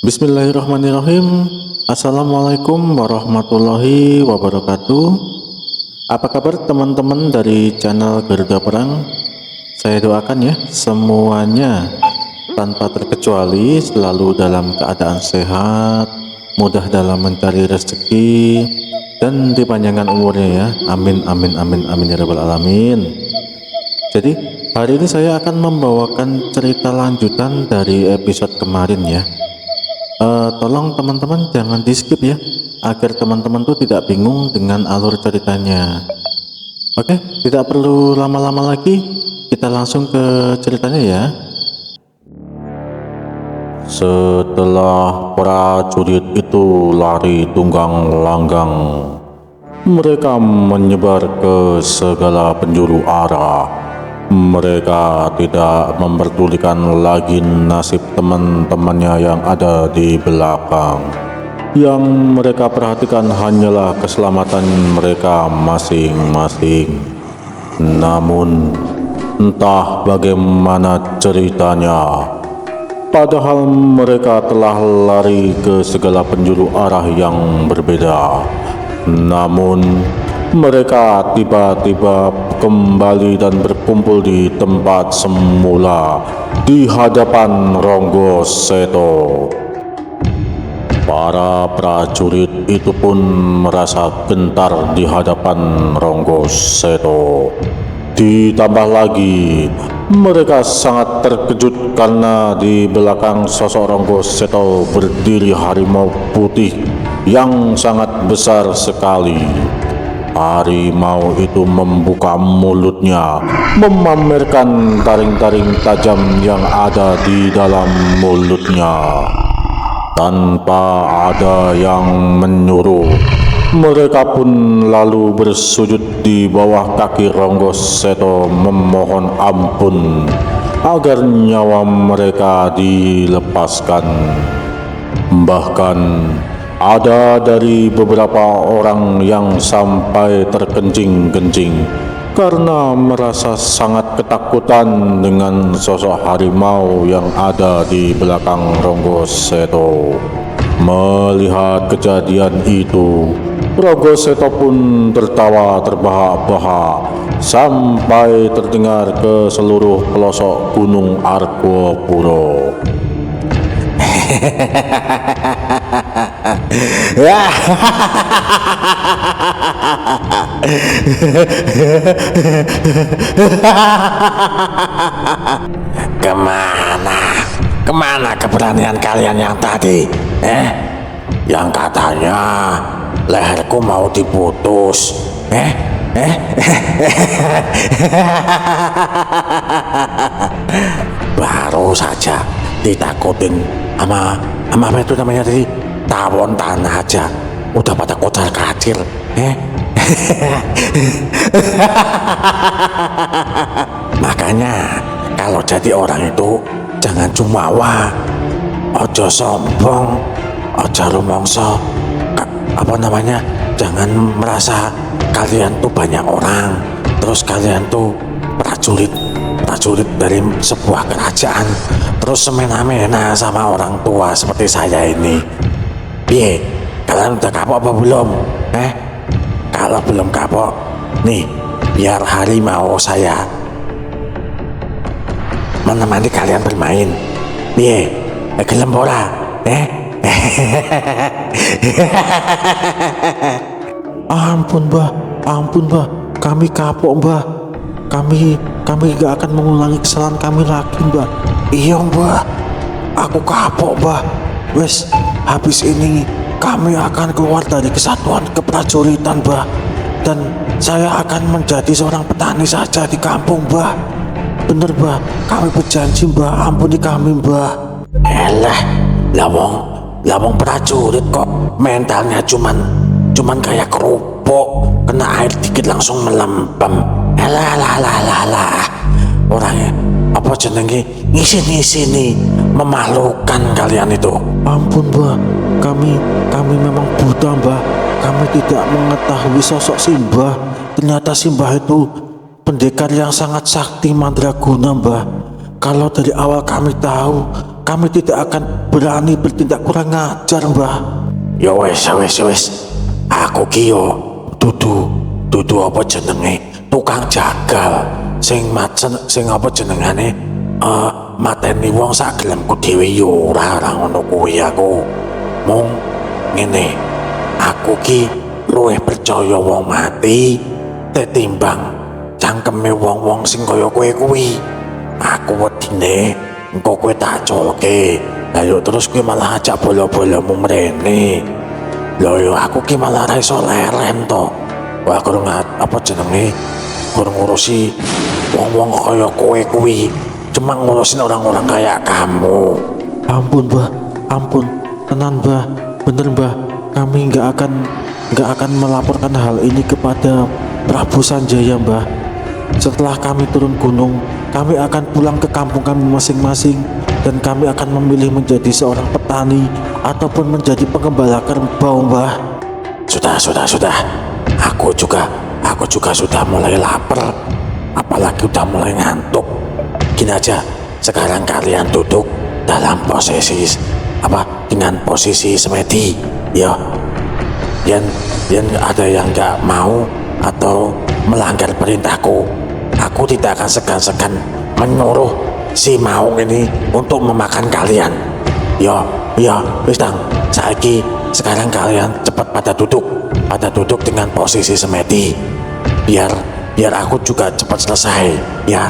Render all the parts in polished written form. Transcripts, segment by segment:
Bismillahirrahmanirrahim. Assalamualaikum warahmatullahi wabarakatuh. Apa kabar teman-teman dari channel Garuda Perang? Saya doakan ya semuanya tanpa terkecuali selalu dalam keadaan sehat, mudah dalam mencari rezeki, dan dipanjangkan umurnya ya. Amin amin amin amin ya rabbal alamin. Jadi hari ini saya akan membawakan cerita lanjutan dari episode kemarin ya. Tolong teman-teman jangan di skip ya, agar teman-teman tuh tidak bingung dengan alur ceritanya. Oke, tidak perlu lama-lama lagi, kita langsung ke ceritanya ya. Setelah prajurit itu lari tunggang langgang, mereka menyebar ke segala penjuru arah. Mereka tidak memperdulikan lagi nasib teman-temannya yang ada di belakang. Yang mereka perhatikan hanyalah keselamatan mereka masing-masing. Namun, entah bagaimana ceritanya, padahal mereka telah lari ke segala penjuru arah yang berbeda. Namun, mereka tiba-tiba kembali dan berkumpul di tempat semula di hadapan Ronggo Seto. Para prajurit itu pun merasa gentar di hadapan Ronggo Seto. Ditambah lagi, mereka sangat terkejut karena di belakang sosok Ronggo Seto berdiri harimau putih yang sangat besar sekali. Harimau itu membuka mulutnya, memamerkan taring-taring tajam yang ada di dalam mulutnya. Tanpa ada yang menyuruh, mereka pun lalu bersujud di bawah kaki Ronggo Seto memohon ampun agar nyawa mereka dilepaskan. Bahkan ada dari beberapa orang yang sampai terkencing-kencing karena merasa sangat ketakutan dengan sosok harimau yang ada di belakang Ronggo Seto. Melihat kejadian itu, Ronggo Seto pun tertawa terbahak-bahak sampai terdengar ke seluruh pelosok Gunung Argopuro. Kemana keberanian kalian yang tadi? Yang katanya leherku mau diputus. Baru saja ditakutin sama apa itu namanya tadi, tawon tanah aja udah pada kocar kacir. Makanya kalau jadi orang itu jangan jumawa, ojo sombong, ojo rumongso, jangan merasa kalian tuh banyak orang, terus kalian tuh prajurit dari sebuah kerajaan, terus semena-mena sama orang tua seperti saya ini. Piye, kalian udah kapok apa belum? Kalau belum kapok, nih biar harimau saya menemani kalian bermain. Piye, gelem ora? Ampun mbah, kami kapok mbah. Kami gak akan mengulangi kesalahan kami lagi mbah. Iya mbah, aku kapok mbah. Wes, habis ini kami akan keluar dari kesatuan keprajuritan mbah. Dan saya akan menjadi seorang petani saja di kampung mbah. Bener mbah, kami berjanji mbah, ampuni kami mbah. Lawong prajurit kok mentalnya cuman kayak kerupuk, kena air dikit langsung melempem. Orangnya apa jenenge ngisi nih, memalukan kalian itu. Ampun mbah, kami memang buta mbah. Kami tidak mengetahui sosok Simbah. Ternyata Simbah itu pendekar yang sangat sakti mandraguna mbah. Kalau dari awal kami tahu kami tidak akan berani bertindak kurang ajar, Mbah. Ya wes. Aku ki yo dudu apa jenenge tukang jagal sing apa jenengane mateni wong sak gelemku dhewe yo ora ngono kuwi. Aku mung ngene, aku ki luwih percaya wong mati ketimbang cangkeme wong-wong sing kaya kowe kuwi. Aku wedine engko kowe tak colke, ayo terus kowe malah ajak bola-bolamu mrene. Lho yo aku ki malah ra iso leren to. Wah kurang apa jenenge kurang ngurusi wong-wong kaya kowe kuwi, cuma ngurusin orang-orang kayak kamu. Ampun Mbah, ampun, tenan Mbah, bener Mbah, kami nggak akan melaporkan hal ini kepada Prabu Sanjaya Mbah. Setelah kami turun gunung, kami akan pulang ke kampung kami masing-masing dan kami akan memilih menjadi seorang petani ataupun menjadi pengembala kerbau Mbah. Sudah. Aku juga sudah mulai lapar, apalagi udah mulai ngantuk. Gini aja, sekarang kalian duduk dalam posisi dengan posisi semedi, ya. Yang ada yang nggak mau atau melanggar perintahku, aku tidak akan segan-segan menyuruh si Maung ini untuk memakan kalian. Ya, wis dang. Sekarang kalian cepat pada duduk dengan posisi semedi, biar aku juga cepat selesai, ya.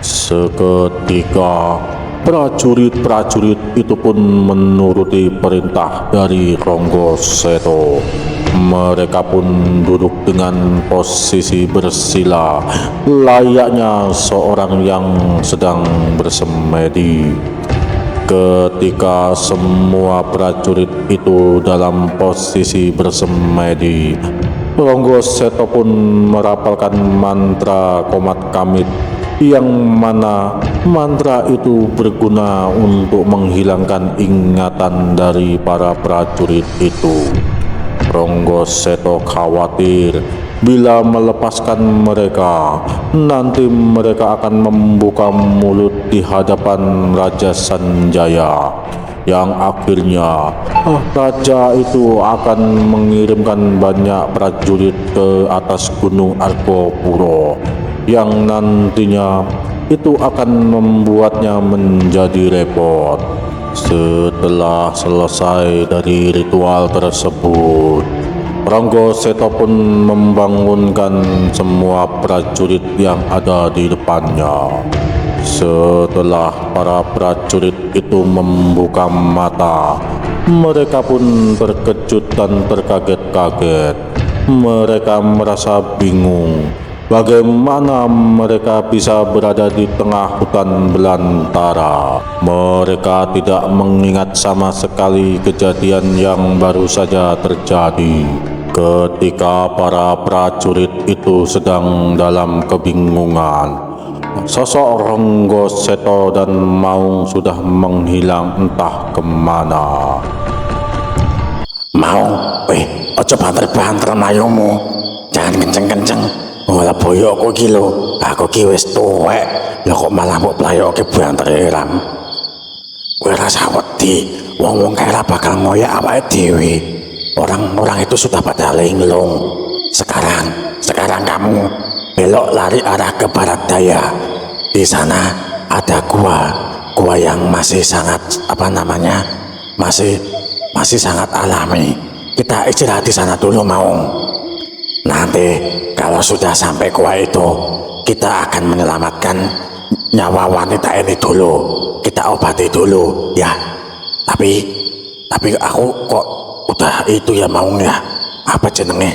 Seketika prajurit-prajurit itu pun menuruti perintah dari Ronggo Seto. Mereka pun duduk dengan posisi bersila layaknya seorang yang sedang bersemedi. Ketika semua prajurit itu dalam posisi bersemedi, Ronggo Seto pun merapalkan mantra Komat Kamit, yang mana mantra itu berguna untuk menghilangkan ingatan dari para prajurit itu. Ronggo Seto khawatir bila melepaskan mereka, nanti mereka akan membuka mulut di hadapan Raja Sanjaya, yang akhirnya raja itu akan mengirimkan banyak prajurit ke atas Gunung Argopuro, yang nantinya itu akan membuatnya menjadi repot. Setelah selesai dari ritual tersebut, Ronggo Seto pun membangunkan semua prajurit yang ada di depannya. Setelah para prajurit itu membuka mata, mereka pun terkejut dan terkaget-kaget. Mereka merasa bingung bagaimana mereka bisa berada di tengah hutan belantara. Mereka tidak mengingat sama sekali kejadian yang baru saja terjadi. Ketika para prajurit itu sedang dalam kebingungan, sosok Ronggo Seto dan Maung sudah menghilang entah kemana. Maung, ojo banter-banter mayungmu, jangan kenceng-kenceng. Wala boyokku iki lho, aku ki wis tuwek, lho kok malah mbok playoke banter ram. Kowe rasa wedi, wong-wong kae bakal ngoyak awake dhewe. Orang-orang itu sudah pada linglung. Sekarang kamu belok lari arah ke barat daya. Di sana ada gua yang masih sangat masih sangat alami. Kita istirahat di sana dulu, Maung. Nanti kalau sudah sampai gua itu, kita akan menyelamatkan nyawa wanita ini dulu. Kita obati dulu, ya. Tapi aku kok udah itu ya, Maung ya. Apa jenenge?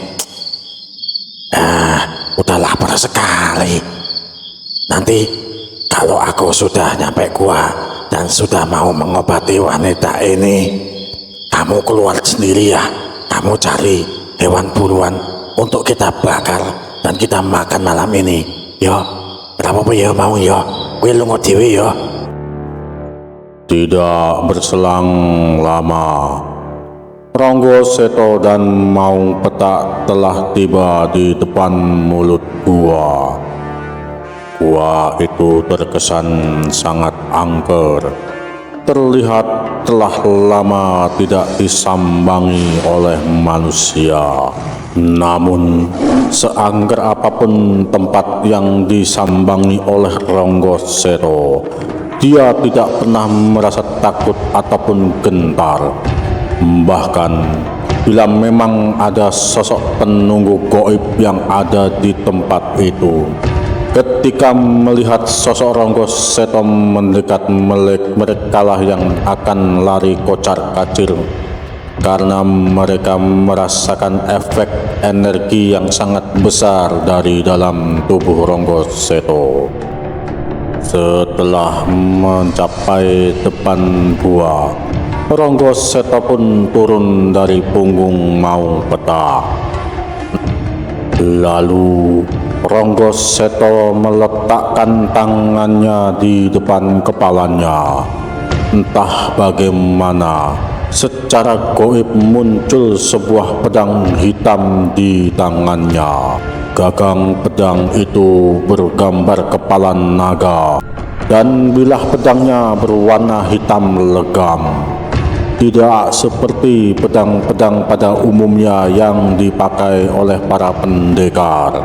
Udah lapar sekali. Nanti kalau aku sudah nyampe gua dan sudah mau mengobati wanita ini, kamu keluar sendiri ya. Kamu cari hewan buruan untuk kita bakar dan kita makan malam ini. Yo, berapa ya mau yo? Kowe lunga dhewe yo. Tidak berselang lama, Ronggo Seto dan Maung Petak telah tiba di depan mulut gua. Gua itu terkesan sangat angker terlihat telah lama tidak disambangi oleh manusia. Namun, seangker apapun tempat yang disambangi oleh Ronggo Seto, dia tidak pernah merasa takut ataupun gentar. Bahkan, bila memang ada sosok penunggu gaib yang ada di tempat itu, ketika melihat sosok Ronggo Seto mendekat, merekalah yang akan lari kocar-kacir karena mereka merasakan efek energi yang sangat besar dari dalam tubuh Ronggo Seto. Setelah mencapai depan gua, Ronggo Seto pun turun dari punggung Maung Petak. Lalu Ronggo Seto meletakkan tangannya di depan kepalanya. Entah bagaimana, secara goib muncul sebuah pedang hitam di tangannya. Gagang pedang itu bergambar kepala naga, dan bilah pedangnya berwarna hitam legam. Tidak seperti pedang-pedang pada umumnya yang dipakai oleh para pendekar.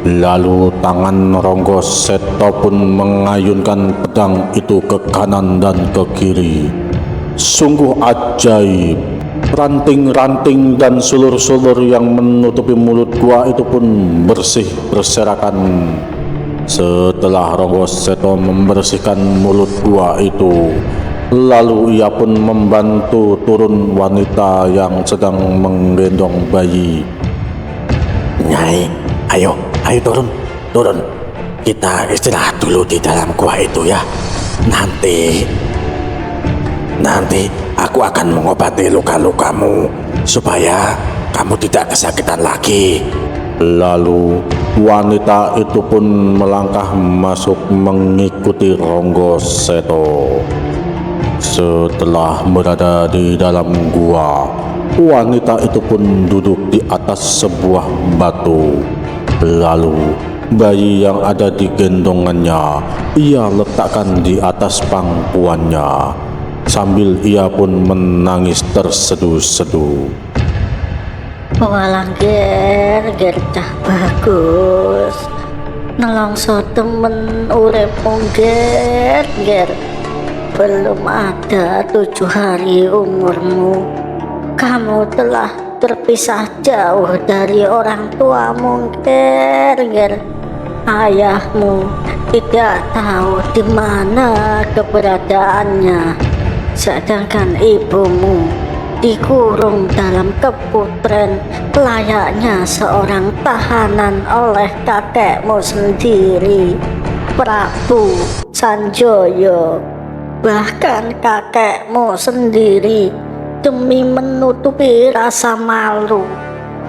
Lalu tangan Ronggo Seto pun mengayunkan pedang itu ke kanan dan ke kiri. Sungguh ajaib. Ranting-ranting dan sulur-sulur yang menutupi mulut gua itu pun bersih berserakan. Setelah Ronggo Seto membersihkan mulut gua itu, lalu ia pun membantu turun wanita yang sedang menggendong bayi. Nyai, ayo turun. Kita istirahat dulu di dalam gua itu ya. Nanti aku akan mengobati luka-lukamu supaya kamu tidak kesakitan lagi. Lalu wanita itu pun melangkah masuk mengikuti Ronggo Seto. Setelah berada di dalam gua, wanita itu pun duduk di atas sebuah batu. Lalu bayi yang ada di gendongannya ia letakkan di atas pangkuannya, sambil ia pun menangis terseduh-seduh. Walang ger cah bagus, nelongso temen uripmu ger. Belum ada 7 hari umurmu, kamu telah terpisah jauh dari orang tuamu ger. Ayahmu tidak tahu di mana keberadaannya, sedangkan ibumu dikurung dalam keputren layaknya seorang tahanan oleh kakekmu sendiri, Prabu Sanjoyo. Bahkan kakekmu sendiri, demi menutupi rasa malu,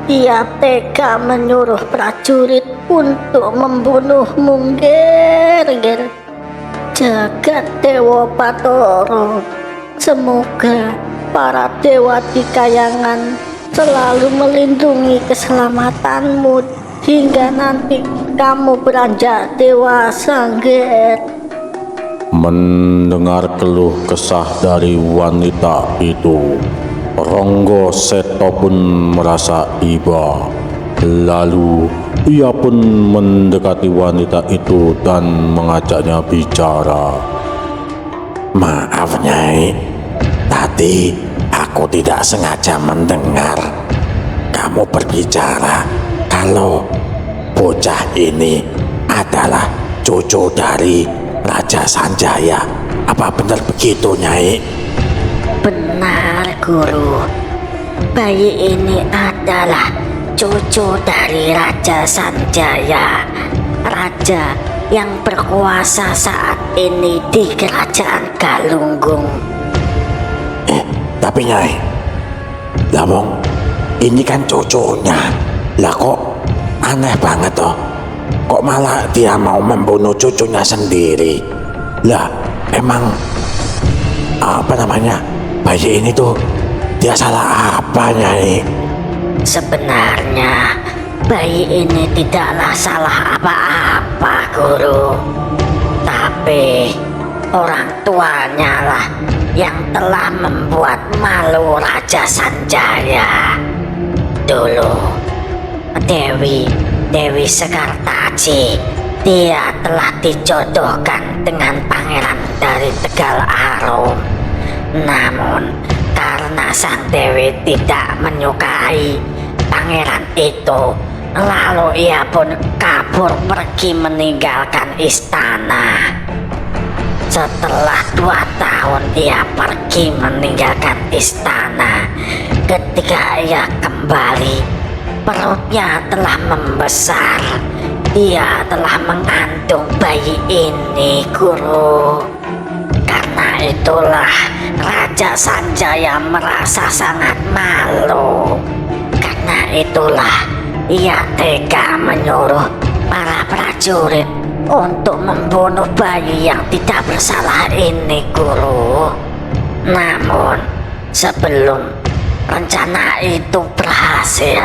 ia tega menyuruh prajurit untuk membunuhmu ger. Jagat Dewa Batara, semoga para dewa di kayangan selalu melindungi keselamatanmu hingga nanti kamu beranjak dewasa ger. Mendengar keluh kesah dari wanita itu, Ronggo Seto pun merasa iba. Lalu ia pun mendekati wanita itu dan mengajaknya bicara. Maaf Nyai, tadi aku tidak sengaja mendengar kamu berbicara kalau bocah ini adalah cucu dari Raja Sanjaya. Apa benar begitu Nyai? Benar Guru, bayi ini adalah cucu dari Raja Sanjaya, raja yang berkuasa saat ini di Kerajaan Galunggung. Tapi Nyai, Lamong, ini kan cucunya. Lah kok aneh banget toh. Kok malah dia mau membunuh cucunya sendiri? Lah, emang bayi ini tuh dia salah apa Nyai? Sebenarnya bayi ini tidaklah salah apa-apa Guru, tapi orang tuanya lah yang telah membuat malu Raja Sanjaya. Dulu Dewi Sekartaji, dia telah dijodohkan dengan pangeran dari Tegal Arum. Namun karena sang Dewi tidak menyukai pangeran itu, lalu ia pun kabur pergi meninggalkan istana. Setelah 2 tahun ia pergi meninggalkan istana, ketika ia kembali, perutnya telah membesar. Dia telah mengandung bayi ini, Guru. Karena itulah Raja Sanjaya merasa sangat malu. Karena itulah ia tega menyuruh para prajurit untuk membunuh bayi yang tidak bersalah ini, Guru. Namun sebelum rencana itu berhasil,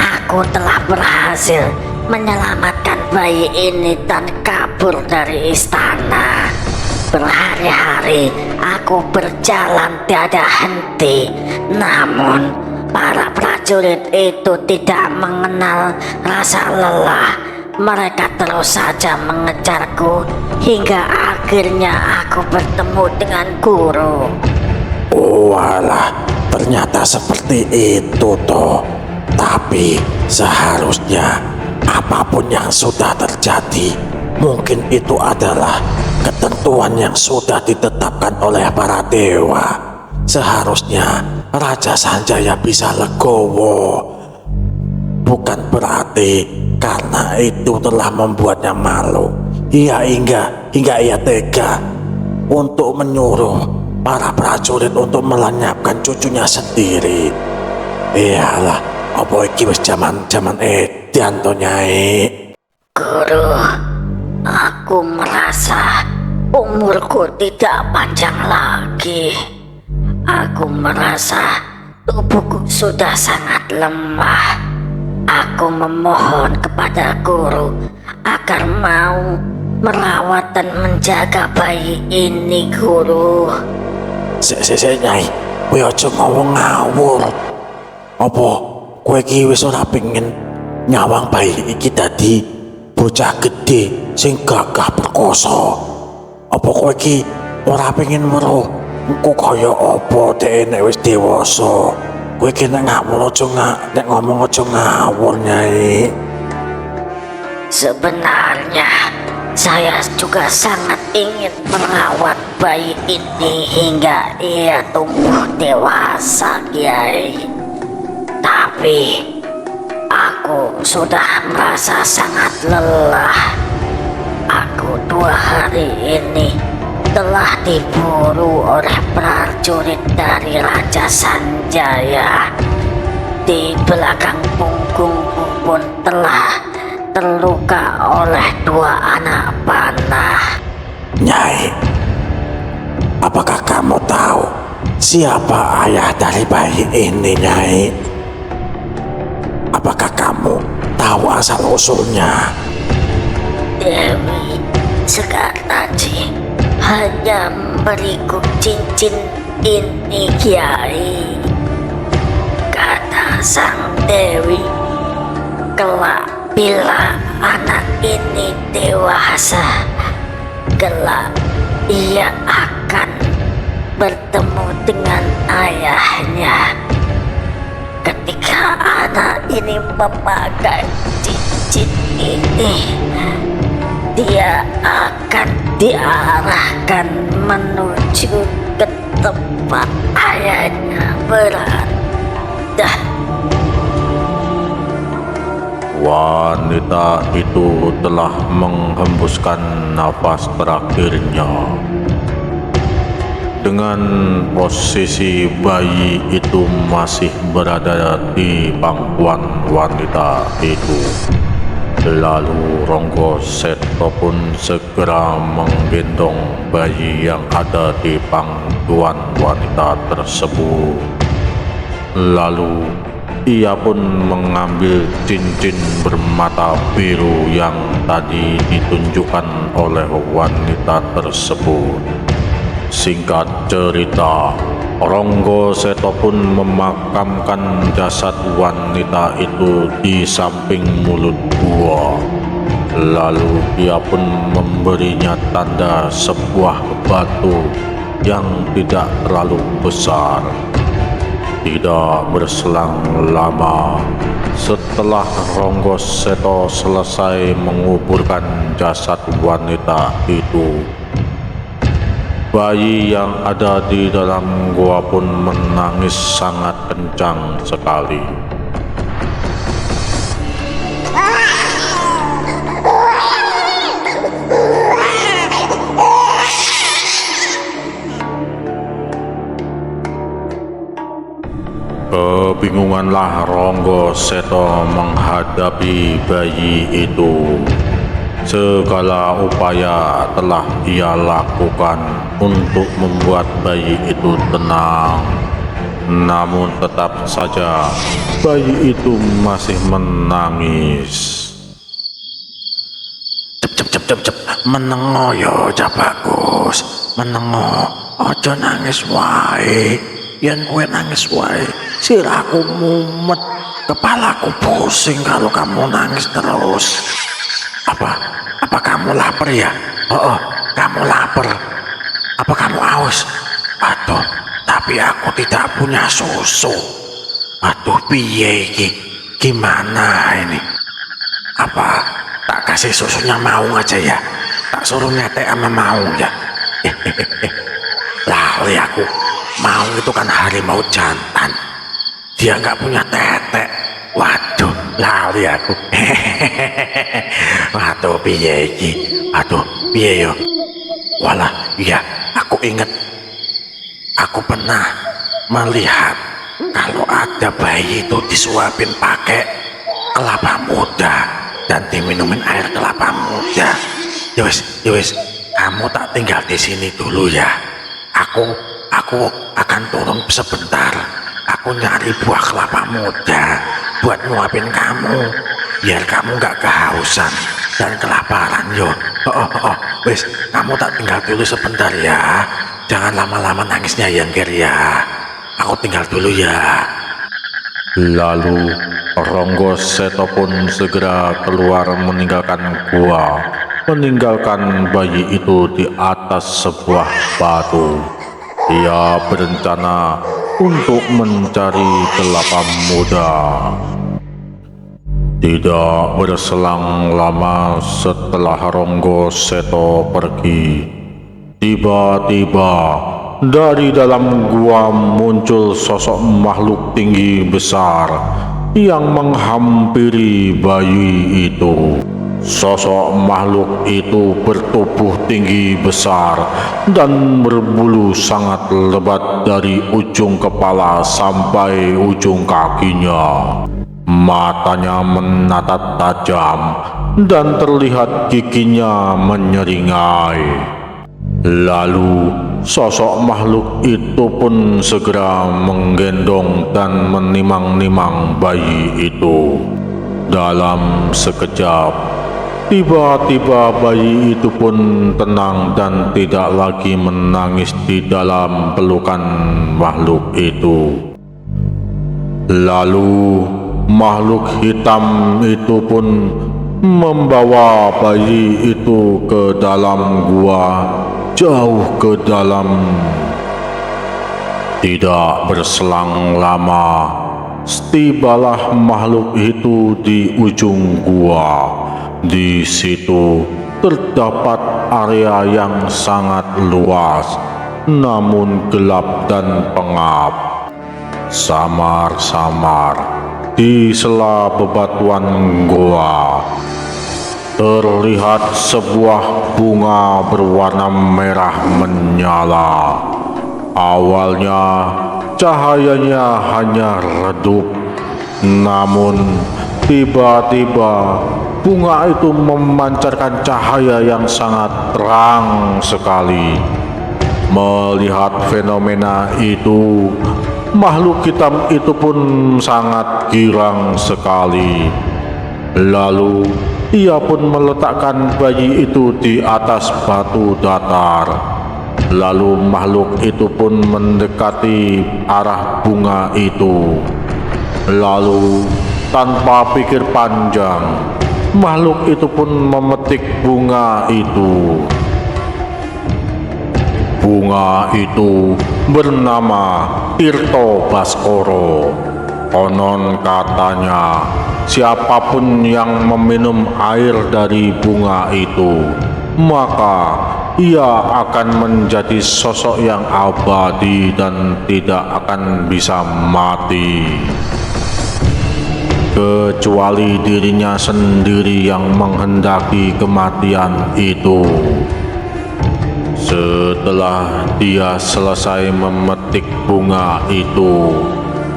aku telah berhasil menyelamatkan bayi ini dan kabur dari istana. Berhari-hari aku berjalan tiada henti, namun para prajurit itu tidak mengenal rasa lelah. Mereka terus saja mengejarku hingga akhirnya aku bertemu dengan Guru. Walah, ternyata seperti itu toh. Tapi seharusnya apapun yang sudah terjadi, mungkin itu adalah ketentuan yang sudah ditetapkan oleh para dewa. Seharusnya Raja Sanjaya bisa legowo. Bukan berarti karena itu telah membuatnya malu, hingga ia tega untuk menyuruh para prajurit untuk melenyapkan cucunya sendiri. Iyalah, apa iki wis jaman edan to, Nyai. Guru, aku merasa umurku tidak panjang lagi. Aku merasa tubuhku sudah sangat lemah. Aku memohon kepada Guru agar mau merawat dan menjaga bayi ini, Guru. Nyai, kowe aja ngomong ngawur. Apa kowe iki wis ora pengen nyawang bayi iki dadi bocah gede sing gagah perkasa? Apa kowe iki ora pengen weruh engko kaya apa dhek nek wis dewasa? Kowe iki nek ngomong aja ngawur, Nyai. Sebenarnya saya juga sangat ingin merawat bayi ini hingga ia tumbuh dewasa, Kiai. Tapi aku sudah merasa sangat lelah. Aku 2 hari ini telah diburu oleh prajurit dari Raja Sanjaya. Di belakang punggungku pun telah terluka oleh 2 anak panah. Nyai, apakah kamu tahu siapa ayah dari bayi ini, Nyai? Apakah kamu tahu asal-usulnya? Dewi Sekartaji hanya memberiku cincin ini, Kiai. Kata sang Dewi, kelak bila anak ini dewasa, kelak ia akan bertemu dengan ayahnya. Ketika anak ini memakai cincin ini, dia akan diarahkan menuju ke tempat ayahnya berada. Wanita itu telah menghembuskan nafas terakhirnya. Dengan posisi bayi itu masih berada di pangkuan wanita itu, lalu Ronggo Seto pun segera menggendong bayi yang ada di pangkuan wanita tersebut. Lalu ia pun mengambil cincin bermata biru yang tadi ditunjukkan oleh wanita tersebut. Singkat cerita, Ronggo Seto pun memakamkan jasad wanita itu di samping mulut gua. Lalu dia pun memberinya tanda sebuah batu yang tidak terlalu besar. Tidak berselang lama, setelah Ronggo Seto selesai menguburkan jasad wanita itu, bayi yang ada di dalam gua pun menangis sangat kencang sekali. Kebingunganlah Ronggo Seto menghadapi bayi itu. Segala upaya telah ia lakukan untuk membuat bayi itu tenang. Namun tetap saja bayi itu masih menangis. Cep, menengo yo Cak Bagus, menengo, ojo nangis wae. Yen kowe nangis wae, sirahku mumet, kepalaku pusing kalau kamu nangis terus. Apa kamu lapar ya? Oh, kamu lapar. Apa kamu haus? Aduh, tapi aku tidak punya susu. Aduh, piye iki? Gimana ini? Apa tak kasih susunya mau aja ya? Tak suruh nyetek sama mau ya? Lali aku. Mau itu kan harimau jantan. Dia nggak punya tetek. Waduh, lali aku. Waduh, piye iki? Aduh, piye yo? Walah, iya, aku inget. Aku pernah melihat kalau ada bayi itu disuapin pakai kelapa muda dan diminumin air kelapa muda. Yowes, kamu tak tinggal di sini dulu ya. Aku akan turun sebentar. Aku nyari buah kelapa muda buat nyuapin kamu, biar kamu nggak kehausan dan kelaparan yo. Wes, kamu tak tinggal dulu sebentar ya. Jangan lama-lama nangisnya ya, Ger ya. Aku tinggal dulu ya. Lalu Ronggo Seto pun segera keluar meninggalkan gua, meninggalkan bayi itu di atas sebuah batu. Ia berencana untuk mencari kelapa muda. Tidak berselang lama setelah Ronggo Seto pergi, tiba-tiba dari dalam gua muncul sosok makhluk tinggi besar yang menghampiri bayi itu. Sosok makhluk itu bertubuh tinggi besar dan berbulu sangat lebat dari ujung kepala sampai ujung kakinya. Matanya menatap tajam dan terlihat giginya menyeringai. Lalu sosok makhluk itu pun segera menggendong dan menimang-nimang bayi itu. Dalam sekejap, tiba-tiba bayi itu pun tenang dan tidak lagi menangis di dalam pelukan makhluk itu. Lalu makhluk hitam itu pun membawa bayi itu ke dalam gua, jauh ke dalam. Tidak berselang lama, tibalah makhluk itu di ujung gua. Di situ terdapat area yang sangat luas, namun gelap dan pengap. Samar-samar di sela bebatuan goa terlihat sebuah bunga berwarna merah menyala. Awalnya cahayanya hanya redup, namun tiba-tiba bunga itu memancarkan cahaya yang sangat terang sekali. Melihat fenomena itu, makhluk hitam itu pun sangat girang sekali. Lalu ia pun meletakkan bayi itu di atas batu datar. Lalu makhluk itu pun mendekati arah bunga itu. Lalu tanpa pikir panjang, makhluk itu pun memetik bunga itu. Bunga itu bernama Tirto Baskoro. Konon katanya, siapapun yang meminum air dari bunga itu, maka ia akan menjadi sosok yang abadi dan tidak akan bisa mati, kecuali dirinya sendiri yang menghendaki kematian itu. Setelah dia selesai memetik bunga itu,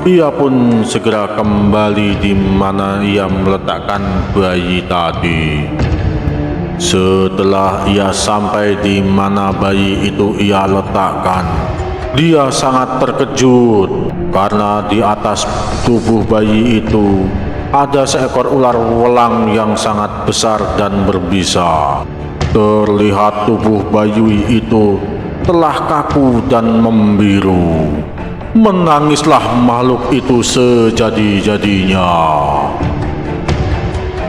ia pun segera kembali di mana ia meletakkan bayi tadi. Setelah ia sampai di mana bayi itu ia letakkan, dia sangat terkejut karena di atas tubuh bayi itu ada seekor ular welang yang sangat besar dan berbisa. Terlihat tubuh bayi itu telah kaku dan membiru. Menangislah makhluk itu sejadi-jadinya.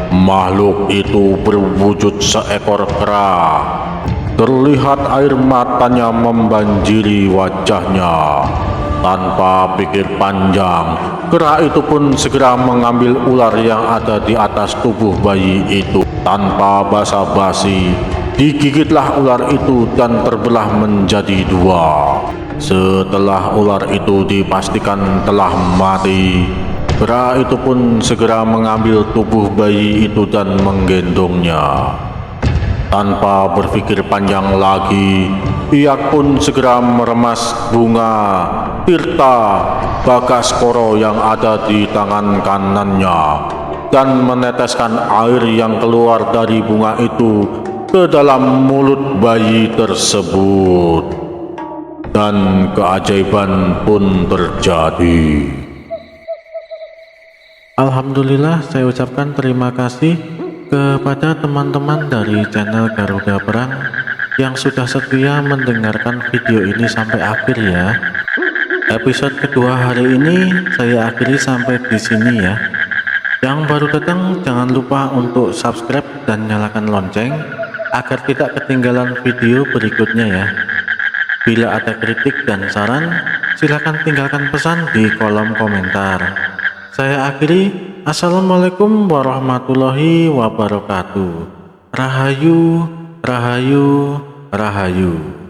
Makhluk itu berwujud seekor kera. Terlihat air matanya membanjiri wajahnya. Tanpa pikir panjang, kera itu pun segera mengambil ular yang ada di atas tubuh bayi itu. Tanpa basa-basi, digigitlah ular itu dan terbelah menjadi dua. Setelah ular itu dipastikan telah mati, kera itu pun segera mengambil tubuh bayi itu dan menggendongnya. Tanpa berpikir panjang lagi, ia pun segera meremas bunga Tirta Bagaskoro yang ada di tangan kanannya dan meneteskan air yang keluar dari bunga itu ke dalam mulut bayi tersebut. Dan keajaiban pun terjadi. Alhamdulillah, saya ucapkan terima kasih kepada teman-teman dari channel Garuda Perang yang sudah setia mendengarkan video ini sampai akhir ya. Episode kedua hari ini saya akhiri sampai di sini ya. Yang baru datang jangan lupa untuk subscribe dan nyalakan lonceng agar tidak ketinggalan video berikutnya ya. Bila ada kritik dan saran, silakan tinggalkan pesan di kolom komentar. Saya akhiri, Assalamualaikum warahmatullahi wabarakatuh. Rahayu, rahayu, rahayu.